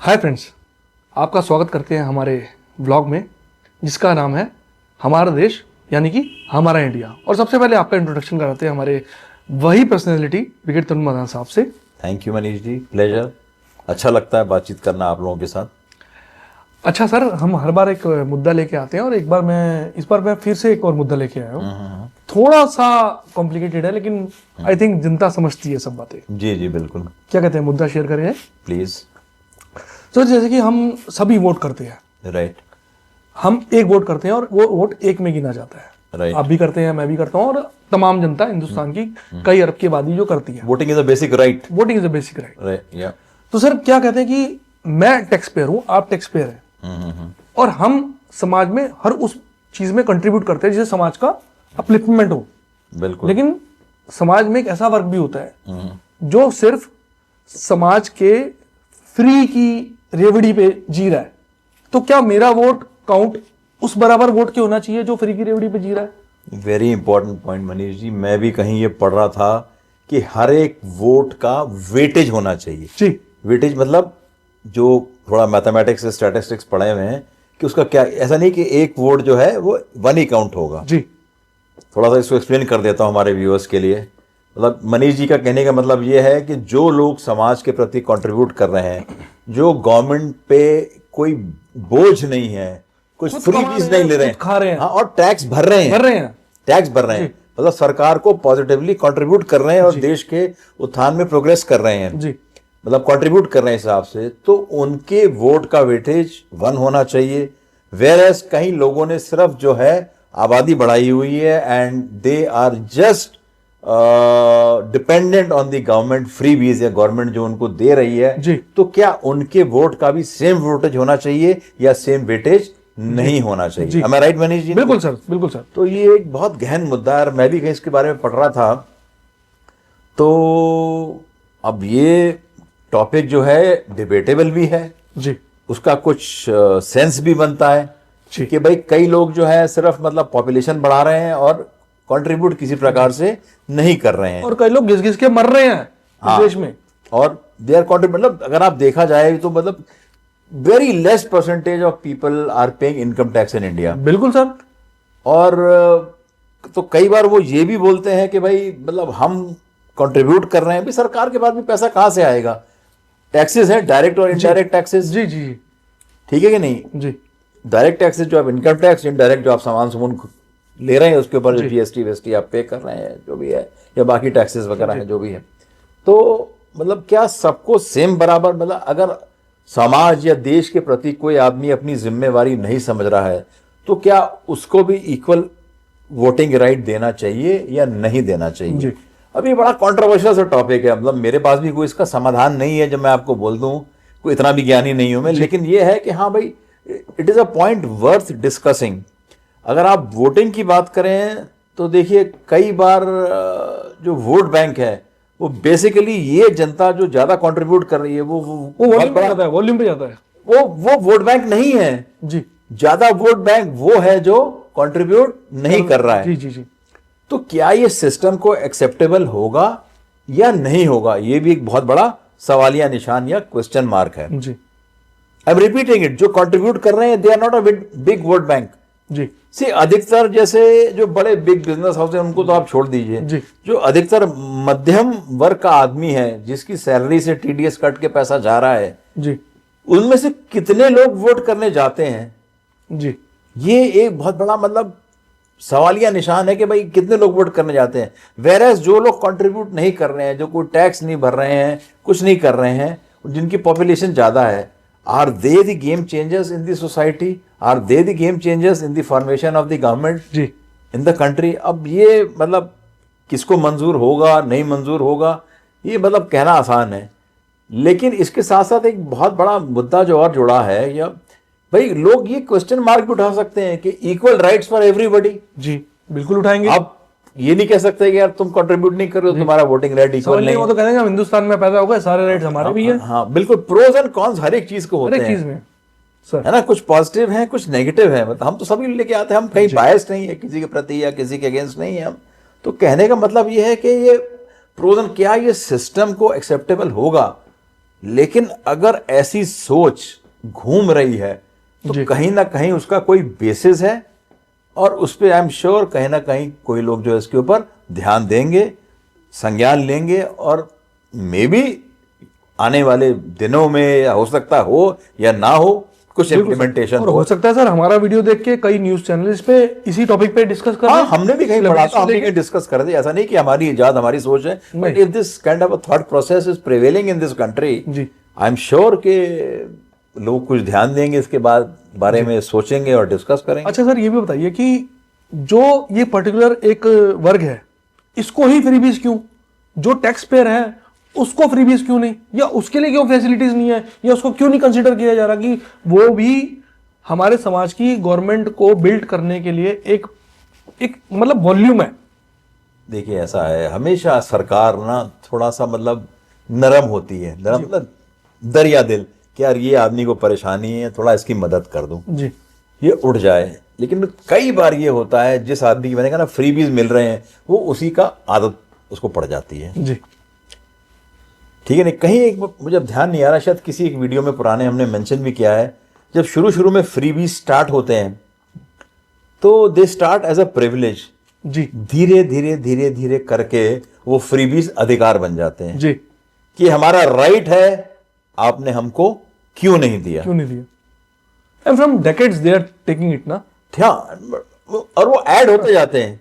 Hi friends, आपका स्वागत करते हैं हमारे ब्लॉग में जिसका नाम है हमारा देश यानी कि हमारा इंडिया। और सबसे पहले आपका इंट्रोडक्शन कराते हैं हमारे वही पर्सनैलिटी ब्रिगेड तरुण मदान साहब से। Thank you Manish ji, pleasure. अच्छा लगता है बातचीत करना आप लोगों के साथ। अच्छा सर, हम हर बार एक मुद्दा लेके आते हैं और इस बार मैं फिर से एक और मुद्दा लेके आया हूँ। थोड़ा सा कॉम्प्लिकेटेड है लेकिन आई थिंक जनता समझती है सब बातें। जी जी बिल्कुल। क्या कहते हैं, मुद्दा शेयर करें प्लीज। तो जैसे कि हम सभी वोट करते हैं, राइट। हम एक वोट करते हैं और वो वोट एक में गिना जाता है। राइट। आप भी करते हैं, मैं भी करता हूँ और तमाम जनता हिंदुस्तान की कई अरब की आबादी जो करती है। Voting is a basic right. Voting is a basic right. Right या। तो सर क्या कहते हैं कि मैं टैक्स पेयर हूँ, आप टैक्स पेयर हैं, और हम समाज में हर उस चीज में कंट्रीब्यूट करते हैं जिससे समाज का अपलिफ्टमेंट हो। बिल्कुल। लेकिन समाज में एक ऐसा वर्ग भी होता है जो सिर्फ समाज के फ्री की रेवड़ी पे जी रहा है। तो क्या मेरा वोट काउंट उस बराबर वोट के होना चाहिए जो फ्री की रेवड़ी पे जी रहा है? Very important point Manish ji. मैं भी कहीं ये पढ़ रहा था कि हर एक वोट का वेटेज होना चाहिए। जी। वेटेज मतलब जो थोड़ा मैथमेटिक्स से स्टैटिस्टिक्स पढ़े हुए हैं कि उसका क्या, ऐसा नहीं कि एक वोट जो है वो वन ही काउंट होगा। जी। थोड़ा सा इसको एक्सप्लेन कर देता हूं हमारे व्यूअर्स के लिए। मतलब मनीष जी का कहने का मतलब ये है कि जो लोग समाज के प्रति कंट्रीब्यूट कर रहे हैं, जो गवर्नमेंट पे कोई बोझ नहीं है, कुछ फ्रीबीज नहीं ले रहे हैं, खा रहे हैं, हाँ, और टैक्स भर रहे हैं, टैक्स भर रहे हैं, मतलब सरकार को पॉजिटिवली कंट्रीब्यूट कर रहे हैं और देश के उत्थान में प्रोग्रेस कर रहे हैं, जी, मतलब कंट्रीब्यूट कर रहे हैं हिसाब से, तो उनके वोट का वेटेज 1 होना चाहिए। वेयरएज कई लोगों ने सिर्फ जो है आबादी बढ़ाई हुई है and they are just dependent on the government freebies, या गवर्नमेंट जो उनको दे रही है जी। तो क्या उनके वोट का भी सेम वोटेज होना चाहिए या सेम वेटेज नहीं होना चाहिए? Am I right Manish ji? बिल्कुल सर, बिल्कुल सर। तो ये एक बहुत गहन मुद्दा है, मैं भी कहीं इसके बारे में पढ़ रहा था। तो अब ये टॉपिक जो है डिबेटेबल भी है जी, उसका कुछ सेंस भी बनता है जी, कि भाई कई लोग जो है सिर्फ मतलब पॉपुलेशन बढ़ा रहे हैं और कंट्रीब्यूट किसी प्रकार से नहीं कर रहे हैं, और कई लोग घिस घिस के मर रहे हैं इस देश में, और दे आर कंट्रीब्यूट, मतलब अगर आप देखा जाए तो मतलब very less percentage of people are paying income tax in India. बिल्कुल सर। और तो कई बार वो ये भी बोलते हैं कि भाई मतलब हम कंट्रीब्यूट कर रहे हैं, भाई सरकार के पास भी पैसा कहां से आएगा? टैक्सेस हैं, डायरेक्ट और इनडायरेक्ट टैक्सेस। जी जी जी, ठीक है कि नहीं? जी। डायरेक्ट टैक्सेस जो आप इनकम टैक्स, इनडायरेक्ट जो आप सामान सुमन ले रहे हैं उसके ऊपर जो जीएसटी वेस्टी आप पे कर रहे हैं जो भी है, या बाकी टैक्सेस वगैरह हैं जो भी है, तो मतलब क्या सबको सेम बराबर, मतलब अगर समाज या देश के प्रति कोई आदमी अपनी जिम्मेवारी नहीं समझ रहा है तो क्या उसको भी इक्वल वोटिंग राइट देना चाहिए या नहीं देना चाहिए? अब ये बड़ा कॉन्ट्रोवर्शियल सा टॉपिक है, मतलब मेरे पास भी कोई इसका समाधान नहीं है जो मैं आपको बोल दूं, कोई इतना भी ज्ञानी नहीं हूं मैं, लेकिन ये है कि हाँ भाई it is a point worth discussing. अगर आप वोटिंग की बात करें तो देखिए कई बार जो वोट बैंक है वो बेसिकली ये जनता जो ज्यादा कंट्रीब्यूट कर रही है वो वॉल्यूम पे जाता है, वॉल्यूम पे जाता है, वो वोट बैंक नहीं है जी। ज्यादा वोट बैंक वो है जो कंट्रीब्यूट नहीं कर रहा है। जी जी जी। तो क्या ये सिस्टम को एक्सेप्टेबल होगा या नहीं होगा, ये भी एक बहुत बड़ा सवालिया निशान या क्वेश्चन मार्क है। जी। आई एम रिपीटिंग इट, जो कंट्रीब्यूट कर रहे हैं they are not a big vote bank. जी। सी अधिकतर जैसे जो बड़े बिग बिजनेस हाउस हैं उनको तो आप छोड़ दीजिए, जो अधिकतर मध्यम वर्ग का आदमी है जिसकी सैलरी से टीडीएस कट के पैसा जा रहा है, जी, उनमें से कितने लोग वोट करने जाते हैं? जी, ये एक बहुत बड़ा मतलब सवालिया निशान है कि भाई कितने लोग वोट करने जाते हैं। वेरएज जो लोग कंट्रीब्यूट नहीं कर रहे हैं, जो कोई टैक्स नहीं भर रहे हैं, कुछ नहीं कर रहे हैं, जिनकी पॉपुलेशन ज्यादा है, are they the game changers in the society? Are they the game changers in the formation of the government जी इन द कंट्री? अब ये मतलब किसको मंजूर होगा नहीं मंजूर होगा ये मतलब कहना आसान है, लेकिन इसके साथ साथ एक बहुत बड़ा मुद्दा जो और जुड़ा है, या भाई लोग ये क्वेश्चन मार्क भी उठा सकते हैं कि इक्वल राइट्स फॉर एवरीबॉडी। जी बिल्कुल उठाएंगे। आप ये नहीं कह सकते कि यार तुम कंट्रीब्यूट नहीं कर रहे हो, तुम्हारा वोटिंग राइट इक्वल नहीं। वो तो कहेंगे हम हिंदुस्तान में पैदा हो गए, सारे राइट्स हमारे भी हैं। हाँ बिल्कुल, प्रोज एंड कॉन्स हर एक चीज को होते हैं, हर एक चीज में सर, है ना, कुछ पॉजिटिव है कुछ नेगेटिव है, मतलब हम तो सभी लेके आते हैं, हम कहीं बायस नहीं है किसी के प्रति या किसी के अगेंस्ट नहीं है हम। तो कहने का मतलब ये है कि ये प्रोज एंड क्या ये सिस्टम को एक्सेप्टेबल होगा लेकिन अगर ऐसी सोच घूम रही है तो कहीं ना कहीं उसका कोई बेसिस है, और उस पर आई एम श्योर कहीं ना कहीं कोई लोग जो है इसके ऊपर ध्यान देंगे, संज्ञान लेंगे, और मे बी आने वाले दिनों में, या हो सकता हो या ना हो, कुछ इम्प्लीमेंटेशन हो सकता है सर हमारा वीडियो देख के कई न्यूज चैनल इस पे इसी टॉपिक पे डिस्कस कर रहे हैं। हमने भी कहीं पढ़ा था, हम भी डिस्कस कर रहे थे। ऐसा नहीं कि हमारी इजाद हमारी सोच है, but if this kind of a thought process is prevailing in this country, I am sure के लोग कुछ ध्यान देंगे, इसके बाद बारे में सोचेंगे और डिस्कस करेंगे। अच्छा सर, ये भी बताइए कि जो ये पर्टिकुलर एक वर्ग है, इसको ही फ्रीबीज क्यों? जो टैक्स पेयर है उसको फ्रीबीज क्यों नहीं, या उसके लिए क्यों फैसिलिटीज नहीं है, या उसको क्यों नहीं कंसीडर किया जा रहा कि वो भी हमारे समाज की गवर्नमेंट को बिल्ड करने के लिए एक मतलब वॉल्यूम है? देखिए ऐसा है, हमेशा सरकार ना थोड़ा सा मतलब नरम होती है, नरम मतलब दरिया दिल, कि यार ये आदमी को परेशानी है, थोड़ा इसकी मदद कर दूं जी, ये उठ जाए। लेकिन कई बार ये होता है, जिस आदमी की मैंने कहा ना फ्रीबीज मिल रहे हैं, वो उसी का आदत उसको पड़ जाती है जी। ठीक है नहीं, कहीं एक मुझे ध्यान नहीं आ रहा, शायद किसी एक वीडियो में पुराने हमने मेंशन भी किया है, जब शुरू शुरू में फ्रीबीज स्टार्ट होते हैं तो they start as a privilege जी, धीरे धीरे धीरे धीरे करके वो फ्रीबीज अधिकार बन जाते हैं जी, कि हमारा राइट है, आपने हमको क्यों नहीं दिया, क्यों नहीं दिया। And from decades they are taking it ना, और वो ऐड होते जाते हैं,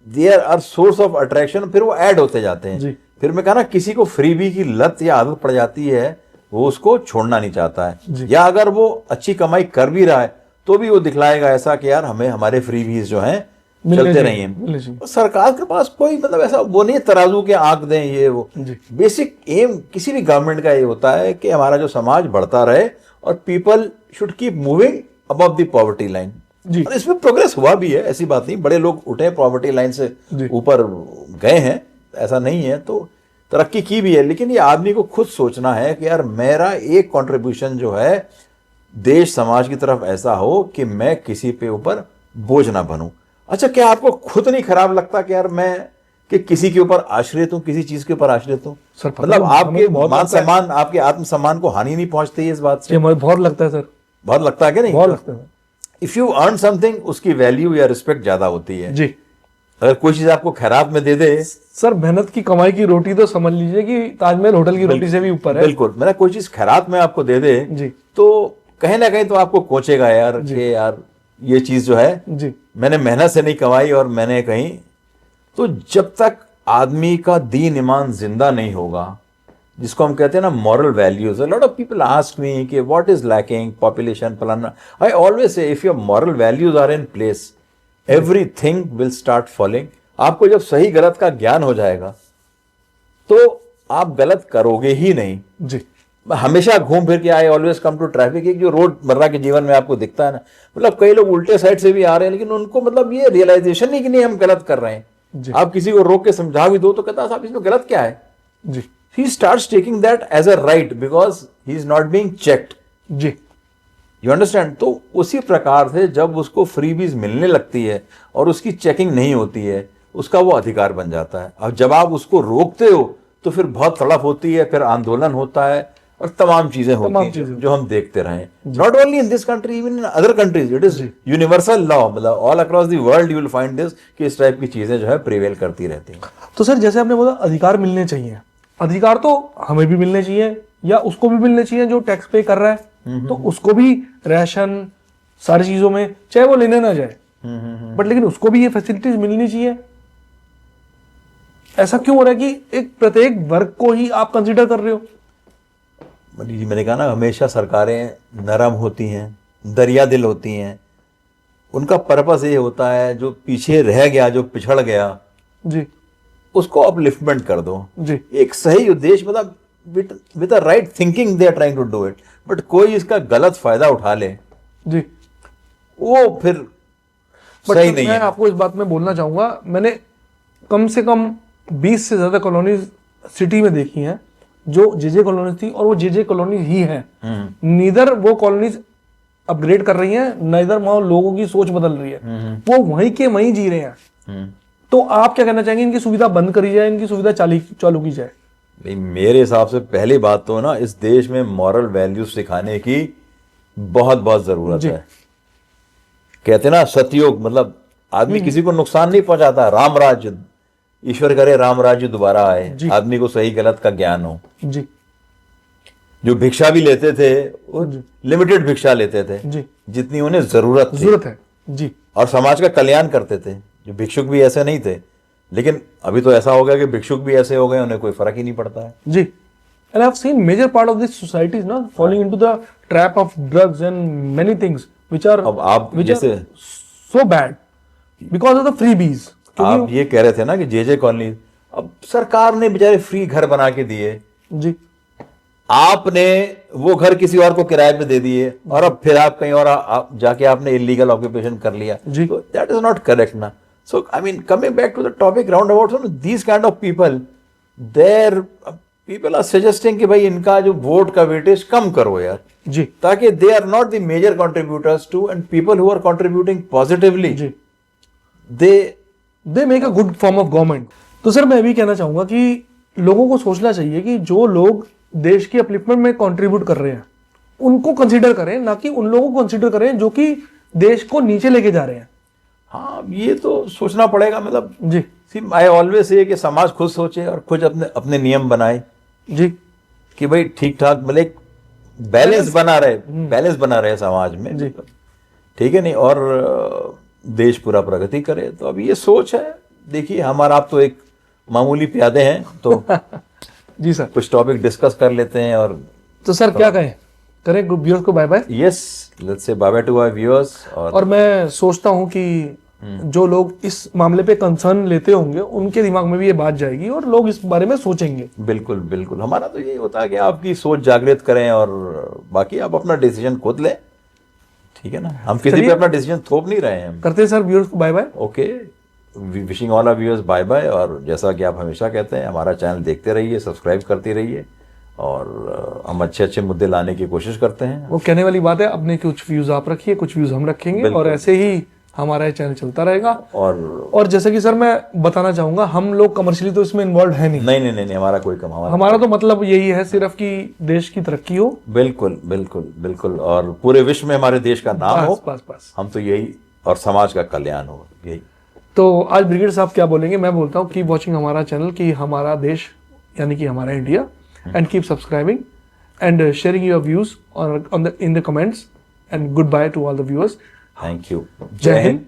there are source of attraction, फिर वो ऐड होते जाते हैं जी। फिर मैं कहा ना, किसी को फ्रीबी की लत या आदत पड़ जाती है, वो उसको छोड़ना नहीं चाहता है, या अगर वो अच्छी कमाई कर भी रहा है तो भी वो दिखलाएगा ऐसा कि यार हमें हमारे फ्रीबीज जो हैं चलते रहिए। सरकार के पास कोई मतलब ऐसा वो नहीं तराजू के आंक दें ये वो, बेसिक एम किसी भी गवर्नमेंट का ये होता है कि हमारा जो समाज बढ़ता रहे और people should keep moving above the poverty line. और इसमें प्रोग्रेस हुआ भी है, ऐसी बात नहीं, बड़े लोग उठे पॉवर्टी लाइन से ऊपर गए हैं, ऐसा नहीं है, तो तरक्की की भी है। लेकिन ये आदमी को खुद सोचना है कि यार मेरा एक कंट्रीब्यूशन जो है देश समाज की तरफ ऐसा हो कि मैं किसी पे ऊपर बोझ ना बनूं। अच्छा, क्या आपको खुद नहीं खराब लगता कि यार मैं कि किसी के ऊपर आश्रित हूं, किसी चीज के ऊपर आश्रित हूं? मतलब आपके मान सम्मान, आपके आत्मसम्मान को हानि नहीं पहुंचती है इस बात से? बहुत लगता है सर, बहुत लगता है कि नहीं? बहुत लगता है। इफ यू अर्न समथिंग, उसकी वैल्यू या रिस्पेक्ट ज्यादा होती है जी। अगर कोई चीज आपको खैरात में दे दे, सर मेहनत की कमाई की रोटी तो समझ लीजिए कि ताजमहल होटल की रोटी से भी ऊपर है। बिल्कुल, मैंने कोई चीज खैरात में आपको दे दे जी, तो कहीं ना कहीं तो आपको कोचेगा यार कि यार ये चीज जो है जी, मैंने मैंने मेहनत से नहीं कमाई और मैंने कहीं, तो जब तक आदमी का दीन ईमान जिंदा नहीं होगा, जिसको हम कहते हैं ना moral values, lot of people ask me कि व्हाट इज लैकिंग, पॉपुलेशन फलाना, I always say if your moral values are in place everything will start following. आपको जब सही गलत का ज्ञान हो जाएगा तो आप गलत करोगे ही नहीं। जी, हमेशा घूम फिर के I always come to traffic, एक जो रोड मर्रा के जीवन में आपको दिखता है ना, मतलब कई लोग उल्टे साइड से भी आ रहे हैं लेकिन उनको मतलब ये रियलाइजेशन नहीं कि नहीं हम गलत कर रहे हैं। आप किसी को रोक के समझा भी दो तो कहता है साहब इसमें गलत क्या है। जी, he starts taking that as a right because he is not being checked. Ji, You understand? तो उसी प्रकार से जब उसको फ्रीबीज मिलने लगती है और उसकी चेकिंग नहीं होती है, उसका वो अधिकार बन जाता है। अब जब आप उसको रोकते हो तो फिर बहुत तड़प होती है, फिर आंदोलन होता है और तमाम चीजें होती हैं जो हम देखते रहे। Not only in this country, even in other countries it is universal law, मतलब all across the world you will find this कि इस टाइप की चीजें जो है प्रिवेल करती रहती हैं। तो सर जैसे आपने बोला अधिकार मिलने चाहिए, अधिकार तो हमें भी मिलने चाहिए या उसको भी मिलने चाहिए जो टैक्स पे कर रहा है, तो उसको भी राशन सारी चीजों में चाहे वो लेने ना जाए, बट लेकिन उसको भी ये फैसिलिटीज मिलनी चाहिए। ऐसा क्यों हो रहा है कि एक प्रत्येक वर्ग को ही आप कंसीडर कर रहे हो? मैंने कहा ना, हमेशा सरकारें नरम होती हैं, दरिया दिल होती हैं। उनका पर्पस ये होता है जो पीछे रह गया, जो पिछड़ गया, जी, उसको अपलिफ्टमेंट कर दो। जी, एक सही उद्देश्य, मतलब with the right thinking they are trying to do it, but कोई इसका गलत फायदा उठा ले, जी, वो फिर सही नहीं मैं है। आपको इस बात में बोलना चाहूंगा, मैंने कम से कम 20 से ज्यादा कॉलोनीज सिटी में देखी हैं जो जेजे कॉलोनीज थी, और वो जेजे कॉलोनीज ही हैं। नीदर वो कॉलोनीज अपग्रेड कर रही हैं, नाइदर वहां लोगों की सोच बदल रही है, वो वहीं के वहीं जी रहे हैं। तो आप क्या कहना चाहेंगे, इनकी सुविधा बंद करी जाए, इनकी सुविधा चालू की जाए? भाई मेरे हिसाब से पहली बात तो ना इस देश में मॉरल वैल्यूज सिखाने की बहुत बहुत जरूरत है। कहते ना सतयुग, मतलब आदमी किसी को नुकसान नहीं पहुंचाता। राम राज्य, ईश्वर करे राम राज्य दोबारा आए, आदमी को सही गलत का ज्ञान हो जी। जो भिक्षा भी लेते थे वो लिमिटेड भिक्षा लेते थे जी, जितनी उन्हें जरूरत है जी। और समाज का कल्याण करते थे। जो भिक्षुक भी ऐसे नहीं थे, लेकिन अभी तो ऐसा हो गया कि भिक्षुक भी ऐसे हो गए, उन्हें कोई फर्क ही नहीं पड़ता है जी। And I have seen major part of this society is not following into the trap of drugs and many things which are अब आप जैसे so bad because of the freebies. आप ये कह रहे थे ना कि जे कॉलोनी, अब सरकार ने बेचारे फ्री घर बना के दिए जी, आपने वो घर किसी और को किराए पे दे दिए और अब फिर आप कहीं और जाके आपने इलीगल ऑक्यूपेशन कर लिया। तो दैट इज नॉट करेक्ट ना। So I mean coming back to the topic round about, these kind of people, there people are suggesting कि भाई इनका जो वोट का वेटेज कम करो यार जी, ताकि they are not the major contributors to, and people who are contributing positively they make a good form of government. तो सर मैं भी कहना चाहूंगा कि लोगों को सोचना चाहिए कि जो लोग देश की अपलिफ्टमेंट में कंट्रीब्यूट कर रहे हैं उनको कंसीडर करें, ना कि उन लोगों को कंसीडर करें जो कि देश को नीचे लेके जा रहे हैं। हाँ, ये तो सोचना पड़ेगा। मतलब जी, आई ऑलवेज से कि समाज खुद सोचे और खुद अपने अपने नियम बनाए जी, कि भाई ठीक ठाक, मतलब एक बैलेंस बना रहे समाज में, ठीक है नहीं, और देश पूरा प्रगति करे। तो अब ये सोच है। देखिए हमारा आप तो एक मामूली प्यादे हैं तो जी सर, कुछ टॉपिक डिस्कस कर लेते हैं। और तो सर क्या करें व्यूअर्स को bye bye. Yes, let's say bye bye to our viewers. और मैं सोचता हूं कि जो लोग इस मामले पे कंसर्न लेते होंगे उनके दिमाग में भी ये बात जाएगी और लोग इस बारे में सोचेंगे। बिल्कुल बिल्कुल, हमारा तो यही होता है कि आपकी सोच जागृत करें और बाकी आप अपना डिसीजन खुद लें, ठीक है ना। हम किसी पे अपना डिसीजन थोप नहीं रहे हैं। करते हैं सर व्यूअर्स को bye bye. Okay, wishing all our viewers bye bye. और जैसा कि आप हमेशा कहते हैं, हमारा चैनल देखते रहिए, सब्सक्राइब करते रहिए और हम अच्छे अच्छे मुद्दे लाने की कोशिश करते हैं। वो कहने वाली बात है, अपने कुछ व्यूज आप रखिए, कुछ व्यूज हम रखेंगे और ऐसे ही हमारा ये चैनल चलता रहेगा। और जैसे कि सर मैं बताना चाहूंगा, हम लोग कमर्शियली तो इसमें इन्वॉल्व है नहीं, हमारा कोई हमारा तो मतलब यही है सिर्फ कि देश की तरक्की हो। बिल्कुल बिल्कुल बिल्कुल, और पूरे विश्व में हमारे देश का नाम हो। बस हम तो यही, और समाज का कल्याण हो, यही। तो आज ब्रिगेड साहब क्या बोलेंगे, मैं बोलता हूँ कीप वॉचिंग हमारा चैनल, कि हमारा देश यानी कि हमारा India, and keep subscribing and sharing your views in the comments, and good by two all the viewers. Thank you. जय हिंद।